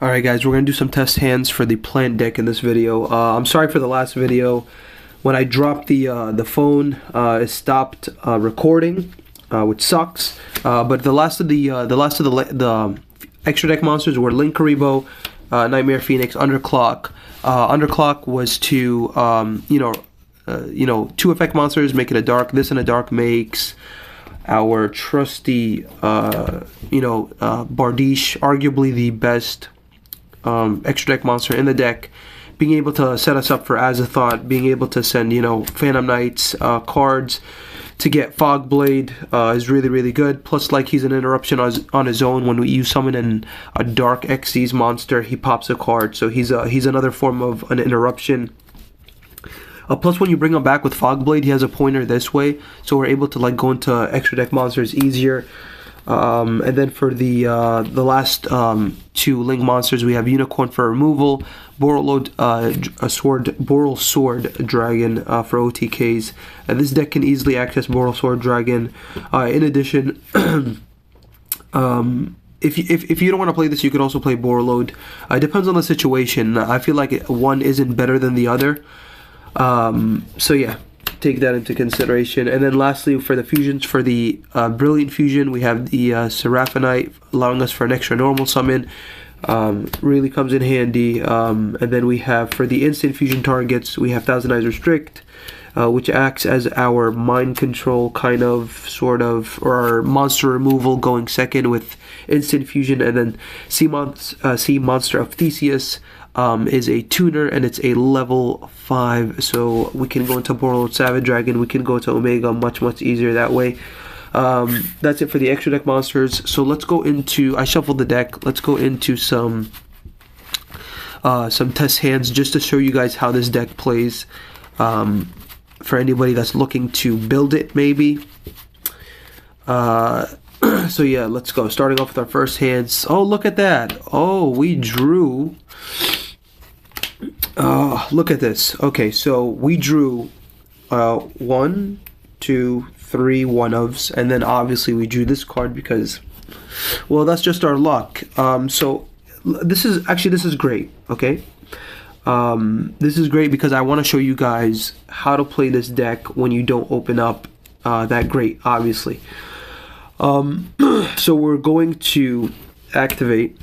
Alright guys, we're going to do some test hands for the plant deck in this video. I'm sorry for the last video. When I dropped the phone, it stopped recording, which sucks. But the last of the extra deck monsters were Link Karibo, Nightmare Phoenix, Underclock. Underclock was to two effect monsters, make it a dark. This and a dark makes our trusty Bardiche, arguably the best extra deck monster in the deck, being able to set us up for Azathoth, being able to send Phantom Knights cards to get Fogblade is really good. Plus, like, he's an interruption on his own. When you summon a Dark Xyz monster, he pops a card, so he's another form of an interruption. Plus, when you bring him back with Fogblade, he has a pointer this way, so we're able to go into extra deck monsters easier. And then for the last two Link monsters, we have Unicorn for removal, Boral Sword Dragon for OTKs. And this deck can easily access Boral Sword Dragon. In addition, if you don't want to play this, you could also play Borreload. It depends on the situation. I feel like one isn't better than the other. So yeah, take that into consideration. And then lastly, for the fusions, for the Brilliant Fusion, we have the Seraphonite, allowing us for an extra normal summon. Really comes in handy. And then we have, for the instant fusion targets, we have Thousand Eyes Restrict, which acts as our mind control sort of, or our monster removal going second with instant fusion. And then Sea Monster of Theseus is a tuner, and it's a level 5, so we can go into Boral Savage Dragon, we can go to Omega much easier that way. That's it for the extra deck monsters. So let's go into, I shuffled the deck, let's go into some test hands just to show you guys how this deck plays, for anybody that's looking to build it maybe. So yeah, let's go. Starting off with our first hands. Oh, look at that. Oh, we drew. Look at this. Okay, so we drew 1, 2, 3 one-ofs, and then obviously we drew this card because, well, that's just our luck. So this is great. Okay, this is great because I want to show you guys how to play this deck when you don't open up that great, obviously. So we're going to activate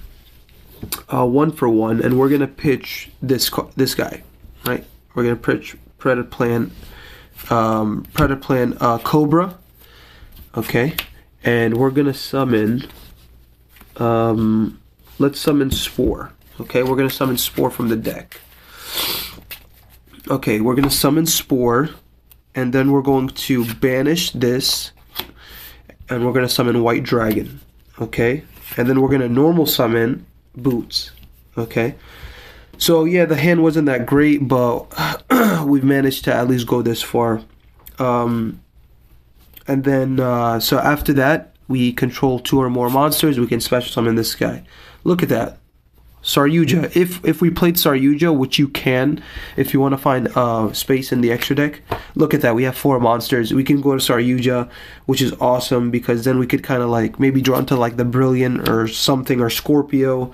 1 for 1, and we're gonna pitch this guy, right? We're gonna pitch Predaplan Cobra, okay, and we're gonna summon. Let's summon Spore. Okay, we're gonna summon Spore from the deck. Okay, we're gonna summon Spore, and then we're going to banish this, and we're gonna summon White Dragon. Okay, and then we're gonna normal summon Boots. Okay, so yeah, the hand wasn't that great, but we've managed to at least go this far. And then so after that, we control 2 or more monsters. We can special summon this guy. Look at that, Saryuja. If we played Saryuja, which you can if you want to find space in the extra deck, look at that, we have 4 monsters. We can go to Saryuja, which is awesome because then we could kind of maybe draw into the Brilliant or something, or Scorpio,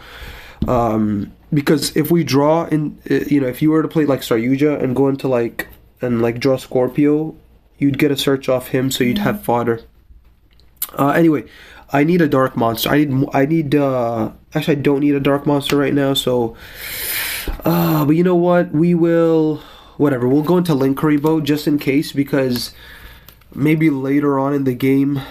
because if we draw in, if you were to play Saryuja and go into draw Scorpio, you'd get a search off him, so you'd have fodder. Anyway, I need a dark monster. I need actually, I don't need a dark monster right now, so but you know what, we'll go into Link Karibo just in case, because maybe later on in the game,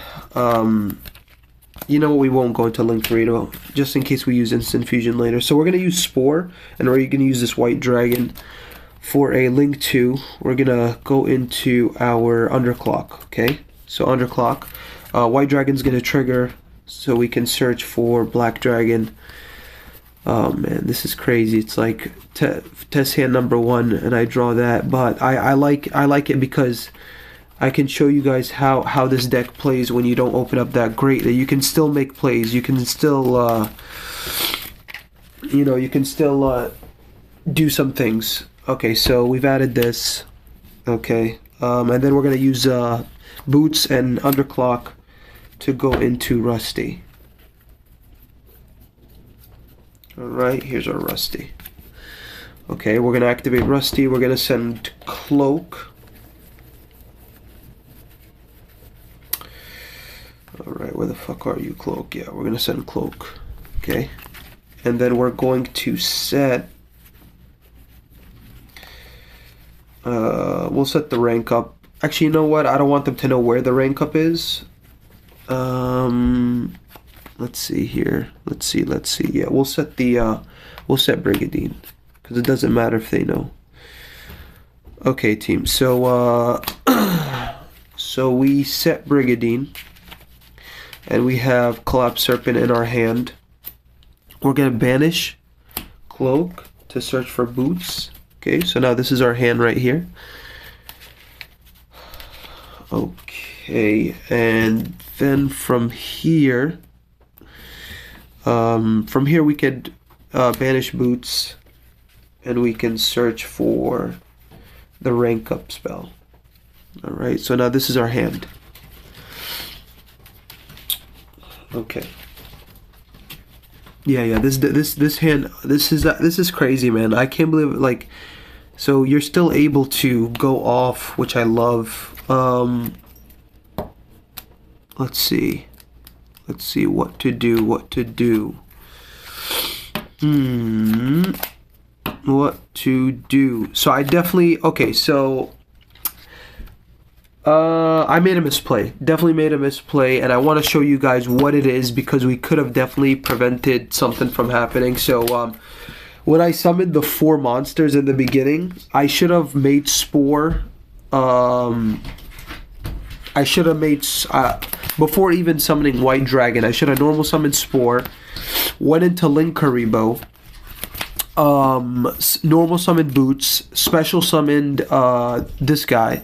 we won't go into Link Karibo just in case we use instant fusion later. So we're gonna use Spore, and we're gonna use this White Dragon for a Link 2. We're gonna go into our Underclock. Okay, so Underclock, White Dragon's gonna trigger, so we can search for Black Dragon. Oh man, this is crazy. It's like test hand number 1, and I draw that. But I like it because I can show you guys how this deck plays when you don't open up that great. That you can still make plays. You can still do some things. Okay, so we've added this. Okay, and then we're gonna use Boots and Underclock to go into Rusty. Alright, here's our Rusty. Okay, we're gonna activate Rusty. We're gonna send Cloak. Alright, where the fuck are you, Cloak? Yeah, we're gonna send Cloak. Okay. And then we're going to set... we'll set the rank up. Actually, you know what? I don't want them to know where the rank up is. Let's see here. Let's see. Yeah, we'll set the we'll set Brigadine, because it doesn't matter if they know. Okay, team. So so we set Brigadine, and we have Collapsed Serpent in our hand. We're gonna banish Cloak to search for boots. Okay, so now this is our hand right here. Okay, and then from here we could banish boots, and we can search for the rank up spell. All right, so now this is our hand. Okay. Yeah. This hand. This is crazy, man. I can't believe it. Like, so you're still able to go off, which I love. Let's see what to do. What to do? So I definitely, okay, so I made a misplay. Definitely made a misplay, and I want to show you guys what it is, because we could have definitely prevented something from happening. So when I summoned the 4 monsters in the beginning, I should have made Spore. I should have made, before even summoning White Dragon, I should have normal summoned Spore, went into Linkuriboh, normal summoned Boots, special summoned this guy,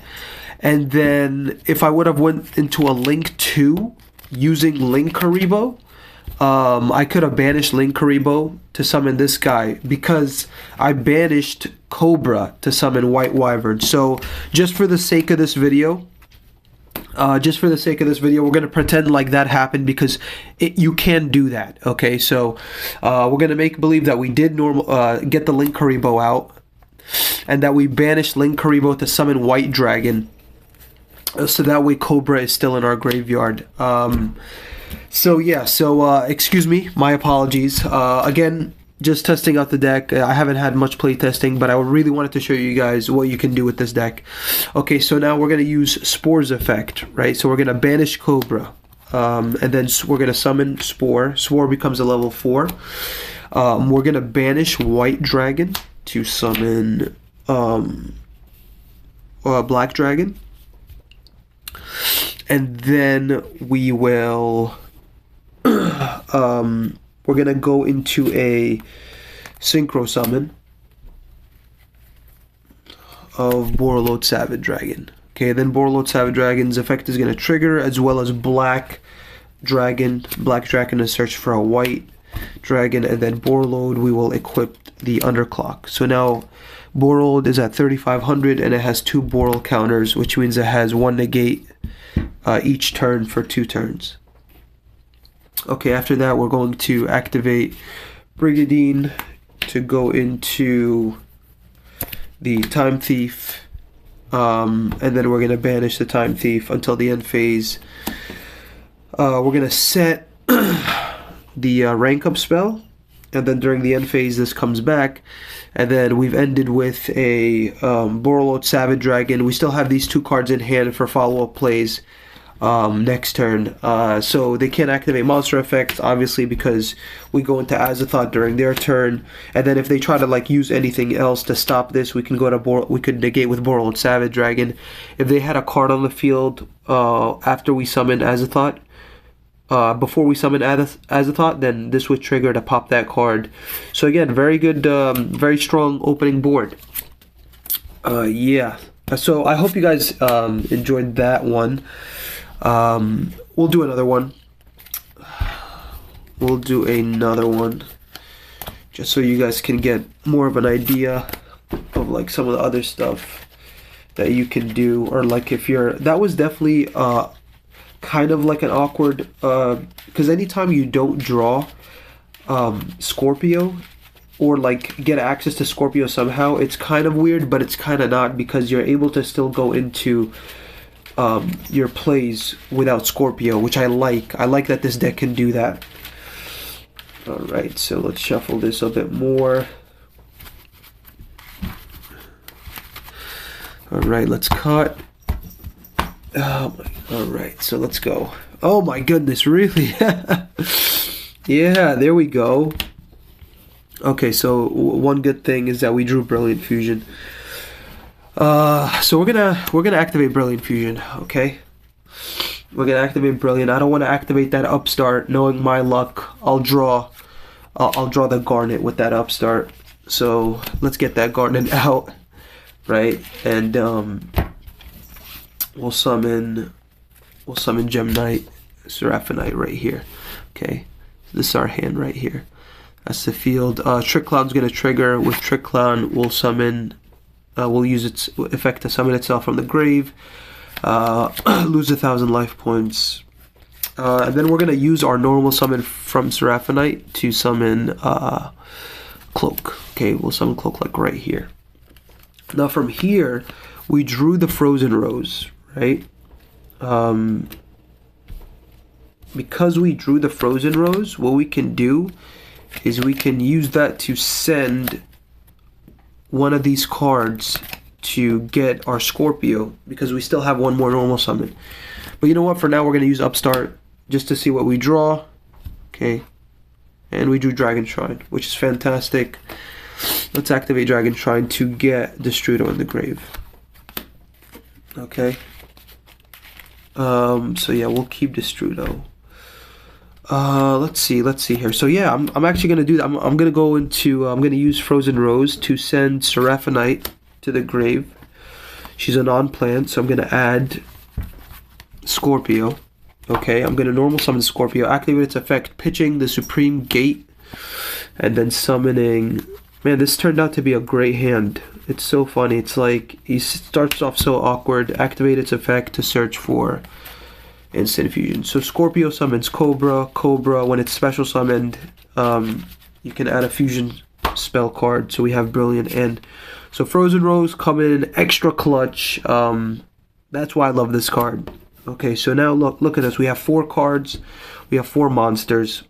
and then if I would have went into a Link 2 using Linkuriboh, I could have banished Linkuriboh to summon this guy, because I banished Cobra to summon White Wyvern. So just for the sake of this video, we're going to pretend like that happened, because you can do that. Okay, so we're going to make believe that we did get the Linkuriboh out, and that we banished Linkuriboh to summon White Dragon, so that way Cobra is still in our graveyard. So excuse me, my apologies. Again, just testing out the deck. I haven't had much play testing, but I really wanted to show you guys what you can do with this deck. Okay, so now we're going to use Spore's effect, right? So we're going to banish Cobra, and then we're going to summon Spore. Spore becomes a level 4. We're going to banish White Dragon to summon Black Dragon. And then we will... we're going to go into a Synchro Summon of Borreload Savage Dragon. Okay, then Borreload Savage Dragon's effect is going to trigger, as well as Black Dragon. Black Dragon to search for a White Dragon, and then Borreload, we will equip the Underclock. So now Borreload is at 3,500, and it has 2 Borrel counters, which means it has 1 negate each turn for 2 turns. Okay, after that we're going to activate Brigadine to go into the Time Thief, and then we're going to banish the Time Thief until the end phase. We're going to set the rank up spell, and then during the end phase this comes back, and then we've ended with a Borreload Savage Dragon. We still have these 2 cards in hand for follow-up plays next turn, so they can't activate monster effects, obviously, because we go into Azathoth during their turn, and then if they try to like use anything else to stop this, we can go to we could negate with Borreload Savage Dragon. If they had a card on the field after we summon Azathoth, before we summon Azathoth, then this would trigger to pop that card. So again, very good, very strong opening board. Yeah, so I hope you guys enjoyed that one. We'll do another one. Just so you guys can get more of an idea of like some of the other stuff that you can do, or like if you're, that was definitely kind of like an awkward, because anytime you don't draw, Scorpio, or like get access to Scorpio somehow. It's kind of weird, but it's kind of not, because you're able to still go into your plays without Scorpio, which I like. I like that this deck can do that. Alright, so let's shuffle this a bit more. Alright, let's cut. Alright, so let's go. Oh my goodness, really? Yeah, there we go. Okay, so one good thing is that we drew Brilliant Fusion. So we're gonna activate Brilliant Fusion, okay? We're gonna activate Brilliant. I don't want to activate that Upstart. Knowing my luck, I'll draw the Garnet with that Upstart. So let's get that Garnet out, right? And we'll summon Gem Knight, Seraphonite right here. Okay, this is our hand right here. That's the field. Trick Clown's gonna trigger. With Trick Clown, we'll summon. We'll use its effect to summon itself from the grave. Lose 1,000 life points. And then we're gonna use our normal summon from Seraphonite to summon Cloak. Okay, we'll summon Cloak like right here. Now from here, we drew the Frozen Rose, right? Because we drew the Frozen Rose, what we can do is we can use that to send one of these cards to get our Scorpio, because we still have one more normal summon. But you know what, for now we're going to use Upstart just to see what we draw. Okay, and we drew Dragon Shrine, which is fantastic. Let's activate Dragon Shrine to get Destrudo in the grave. Okay, so yeah, we'll keep Destrudo. Let's see here. So yeah, I'm actually gonna do that. I'm gonna go into I'm gonna use Frozen Rose to send Seraphonite to the grave. She's a non-plant, so I'm gonna add Scorpio. Okay, I'm gonna normal summon Scorpio, activate its effect, pitching the Supreme Gate, and then summoning. Man, this turned out to be a great hand. It's so funny. It's like he starts off so awkward. Activate its effect to search for instant fusion. So Scorpio summons Cobra. Cobra, when it's special summoned, you can add a fusion spell card. So we have Brilliant, and so Frozen Rose coming in extra clutch. That's why I love this card. Okay, so now look at this. We have 4 cards. We have 4 monsters.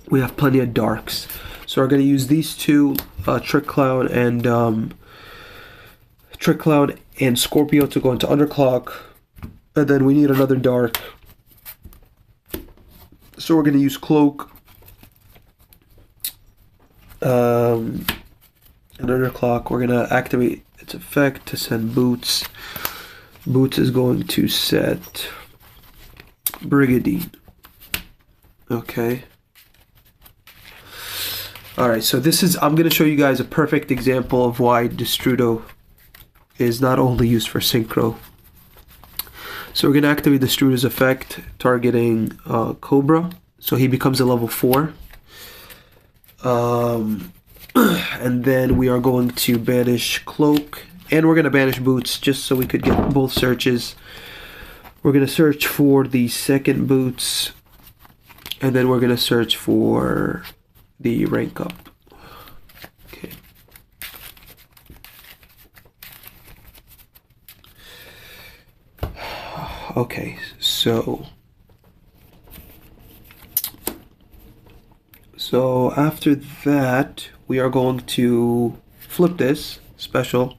We have plenty of darks. So we're gonna use these two, Trick Clown and Scorpio to go into Underclock. And then we need another dark. So we're going to use Cloak. And Underclock, we're going to activate its effect to send Boots. Boots is going to set Brigandine. Okay. Alright, so this is, I'm going to show you guys a perfect example of why Destrudo is not only used for Synchro. So we're going to activate Destrudo's effect, targeting Cobra. So he becomes a level 4. And then we are going to banish Cloak. And we're going to banish Boots, just so we could get both searches. We're going to search for the second Boots. And then we're going to search for the rank up. Okay. Okay, so after that, we are going to flip this special,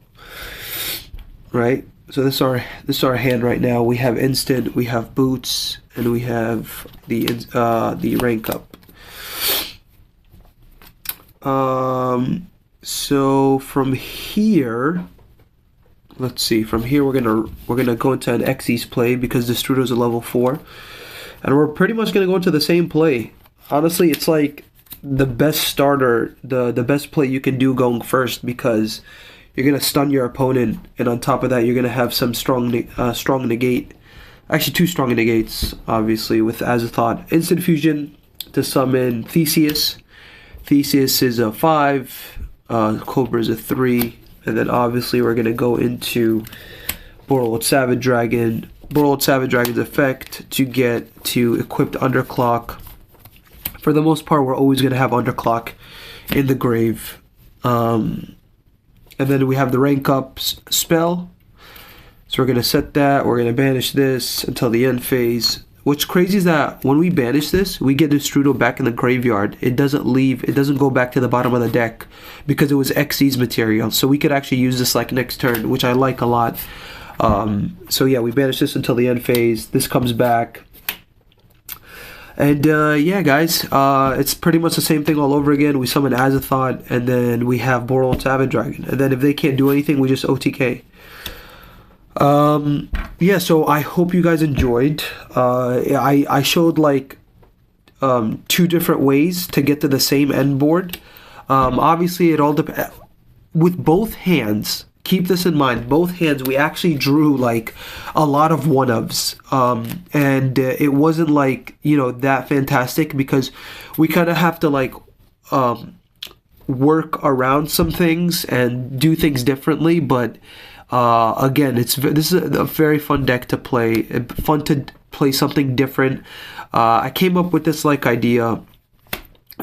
right? So this is our hand right now. We have instant, we have Boots, and we have the rank up. So from here, let's see. From here, we're gonna go into an Xyz play because Destrudo's a level 4, and we're pretty much gonna go into the same play. Honestly, it's like the best starter, the best play you can do going first, because you're gonna stun your opponent, and on top of that, you're gonna have some strong negate. Actually, 2 strong negates, obviously, with Azathoth. Instant fusion to summon Theseus. Theseus is a 5. Cobra is a 3. And then obviously we're going to go into Borreload Savage Dragon. Borreload Savage Dragon's effect to get to equipped Underclock for the most part, we're always going to have Underclock in the grave. And then we have the rank up spell. So we're going to set that. We're going to banish this until the end phase. What's crazy is that when we banish this, we get the Strudel back in the graveyard. It doesn't leave. It doesn't go back to the bottom of the deck because it was Xyz's material. So we could actually use this like next turn, which I like a lot. So yeah, we banish this until the end phase. This comes back. And yeah, guys, it's pretty much the same thing all over again. We summon Azathoth, and then we have Boral and Savage Dragon. And then if they can't do anything, we just OTK. Yeah, so I hope you guys enjoyed. I showed like 2 different ways to get to the same end board. Obviously, it all depends. With both hands, keep this in mind, both hands, we actually drew like a lot of one-ofs. And it wasn't like, you know, that fantastic because we kind of have to like work around some things and do things differently, but again, this is a very fun deck to play. Fun to play something different. I came up with this like idea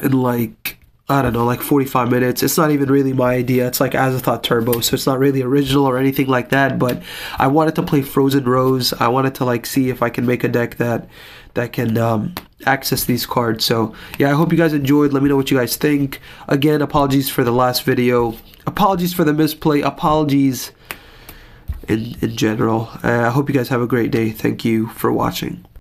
in like, I don't know, like 45 minutes. It's not even really my idea. It's like Azathoth Turbo, so it's not really original or anything like that. But I wanted to play Frozen Rose. I wanted to like see if I can make a deck that can access these cards. So yeah, I hope you guys enjoyed. Let me know what you guys think. Again, apologies for the last video. Apologies for the misplay. Apologies in general. I hope you guys have a great day. Thank you for watching.